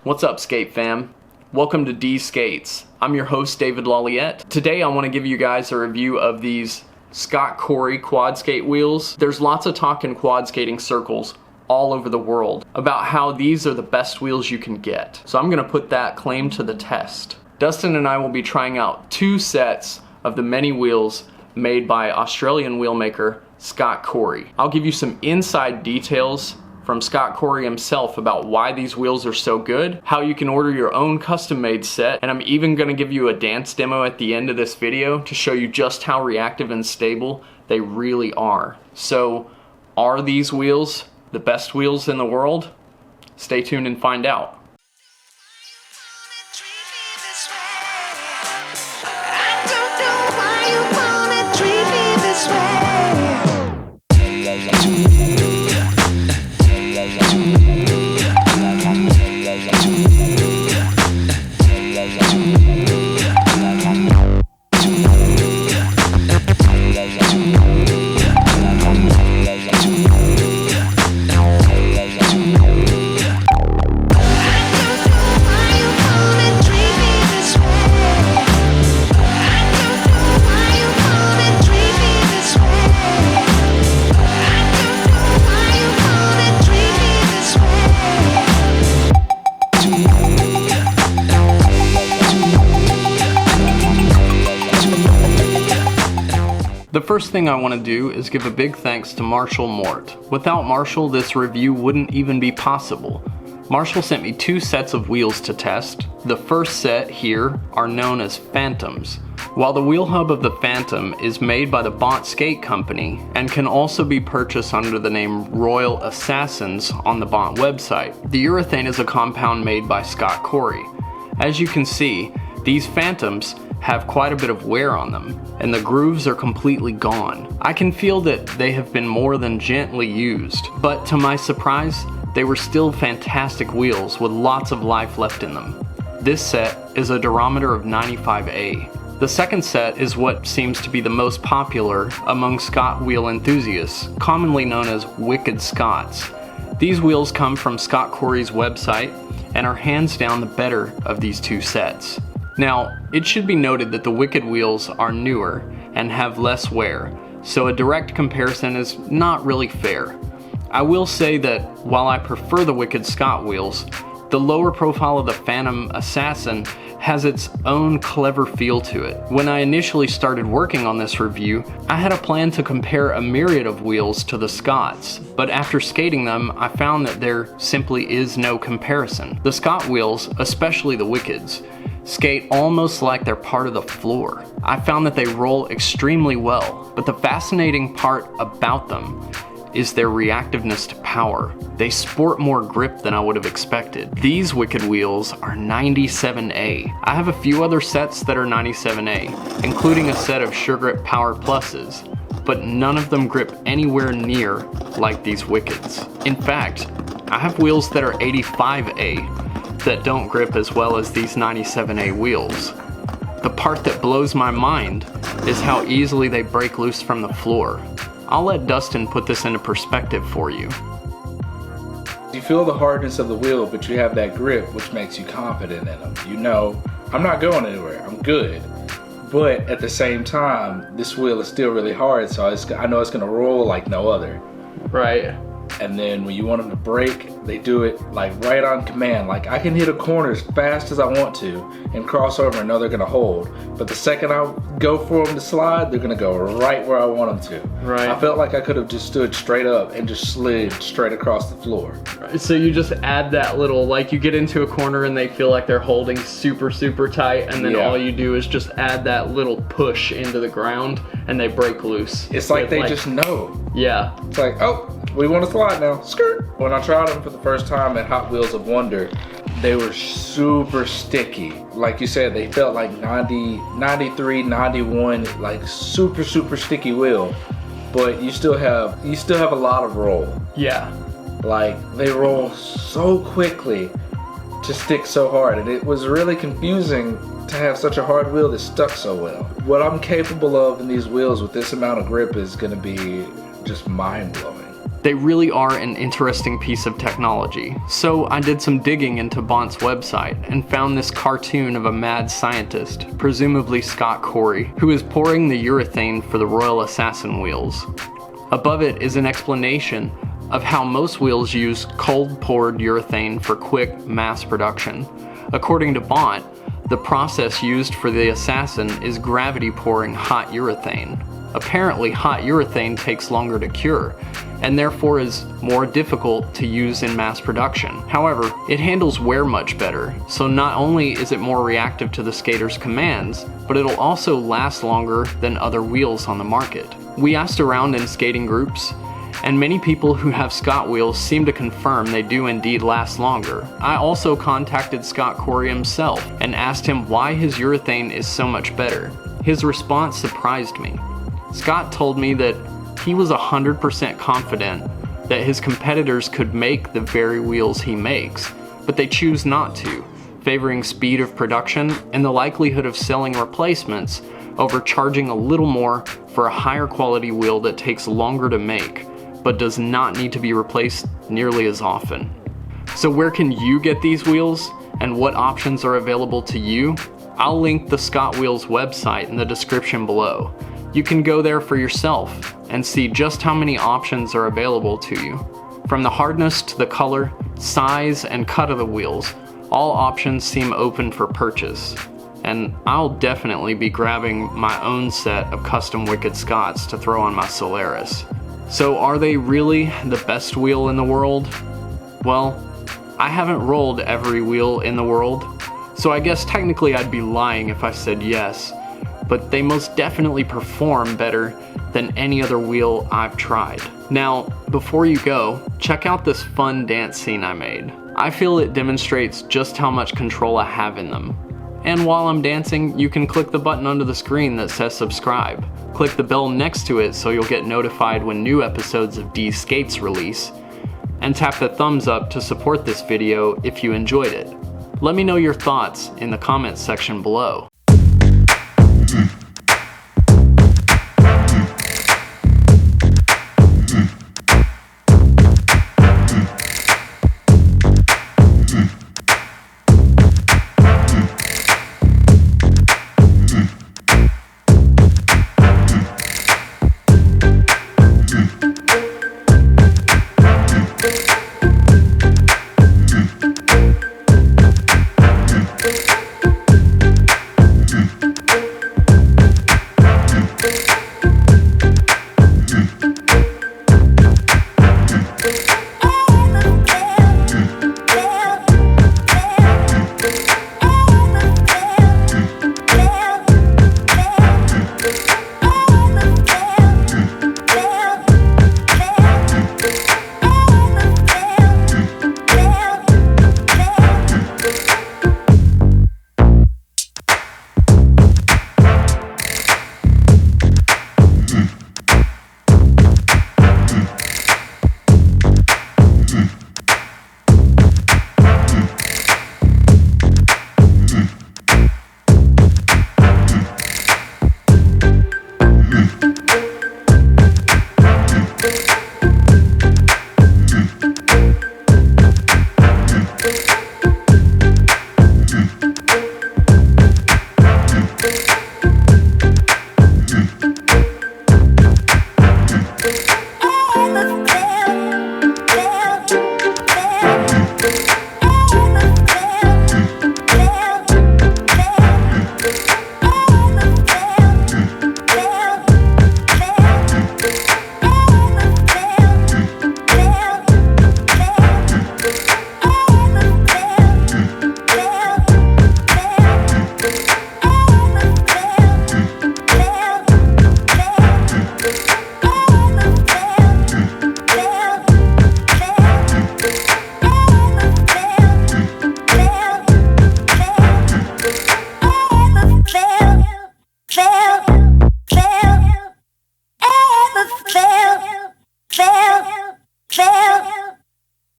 What's up, skate fam? Welcome to Deez Skates. I'm your host, David Laliette. Today I want to give you guys a review of these Scott Corey quad skate wheels. There's lots of talk in quad skating circles all over the world about how these are the best wheels you can get. So I'm going to put that claim to the test. Dustin and I will be trying out 2 sets of the many wheels made by Australian wheel maker Scott Corey. I'll give you some inside details from Scott Corey himself about why these wheels are so good, how you can order your own custom-made set, and I'm even going to give you a dance demo at the end of this video to show you just how reactive and stable they really are. So, are these wheels the best wheels in the world? Stay tuned and find out. The first thing I want to do is give a big thanks to Marshall Mort. Without Marshall, this review wouldn't even be possible. Marshall sent me 2 sets of wheels to test. The first set here are known as Phantoms. While the wheel hub of the Phantom is made by the Bont Skate Company and can also be purchased under the name Royal Assassins on the Bont website, the urethane is a compound made by Scott Corey. As you can see, these Phantoms have quite a bit of wear on them, and the grooves are completely gone. I can feel that they have been more than gently used, but to my surprise, they were still fantastic wheels with lots of life left in them. This set is a durometer of 95A. The second set is what seems to be the most popular among Scott wheel enthusiasts, commonly known as Wicked Scotts. These wheels come from Scott Corey's website and are hands down the better of these 2 sets. Now, it should be noted that the Wicked wheels are newer and have less wear, so a direct comparison is not really fair. I will say that while I prefer the Wicked Scott wheels, the lower profile of the Phantom Assassin has its own clever feel to it. When I initially started working on this review, I had a plan to compare a myriad of wheels to the Scotts, but after skating them, I found that there simply is no comparison. The Scott wheels, especially the Wickeds, skate almost like they're part of the floor. I found that they roll extremely well, but the fascinating part about them is their reactiveness to power. They sport more grip than I would have expected. These Wicked wheels are 97A. I have a few other sets that are 97A, including a set of SureGrip Power Pluses, but none of them grip anywhere near like these Wickeds. In fact, I have wheels that are 85A that don't grip as well as these 97A wheels. The part that blows my mind is how easily they break loose from the floor. I'll let Dustin put this into perspective for you. You feel the hardness of the wheel, but you have that grip, which makes you confident in them. You know, I'm not going anywhere, I'm good. But at the same time, this wheel is still really hard, so I know it's gonna roll like no other. Right. And then when you want them to break, they do it like right on command. Like I can hit a corner as fast as I want to and cross over and know they're gonna hold. But the second I go for them to slide, they're gonna go right where I want them to. Right. I felt like I could have just stood straight up and just slid straight across the floor. So you just add that little, like you get into a corner and they feel like they're holding super, super tight, and then all you do is just add that little push into the ground and they break loose. It's like they just know. Yeah. It's like, oh, we want to slide now, skirt. When I tried them for the first time at Hot Wheels of Wonder, they were super sticky. Like you said, they felt like 90, 93, 91, like super, super sticky wheel. But you still have a lot of roll. Yeah. Like they roll so quickly to stick so hard, and it was really confusing to have such a hard wheel that stuck so well. What I'm capable of in these wheels with this amount of grip is gonna be just mind-blowing. They really are an interesting piece of technology. So I did some digging into Bont's website and found this cartoon of a mad scientist, presumably Scott Corey, who is pouring the urethane for the Royal Assassin wheels. Above it is an explanation of how most wheels use cold poured urethane for quick mass production. According to Bont, the process used for the Assassin is gravity pouring hot urethane. Apparently, hot urethane takes longer to cure, and therefore is more difficult to use in mass production. However, it handles wear much better, so not only is it more reactive to the skater's commands, but it'll also last longer than other wheels on the market. We asked around in skating groups, and many people who have Scott wheels seem to confirm they do indeed last longer. I also contacted Scott Corey himself and asked him why his urethane is so much better. His response surprised me. Scott told me that he was 100% confident that his competitors could make the very wheels he makes, but they choose not to, favoring speed of production and the likelihood of selling replacements over charging a little more for a higher quality wheel that takes longer to make, but does not need to be replaced nearly as often. So where can you get these wheels, and what options are available to you? I'll link the Scott Wheels website in the description below. You can go there for yourself and see just how many options are available to you. From the hardness to the color, size, and cut of the wheels, all options seem open for purchase. And I'll definitely be grabbing my own set of custom Wicked Scotts to throw on my Solaris. So are they really the best wheel in the world? Well, I haven't rolled every wheel in the world, so I guess technically I'd be lying if I said yes. But they most definitely perform better than any other wheel I've tried. Now, before you go, check out this fun dance scene I made. I feel it demonstrates just how much control I have in them. And while I'm dancing, you can click the button under the screen that says subscribe. Click the bell next to it so you'll get notified when new episodes of Deez Skates release. And tap the thumbs up to support this video if you enjoyed it. Let me know your thoughts in the comments section below.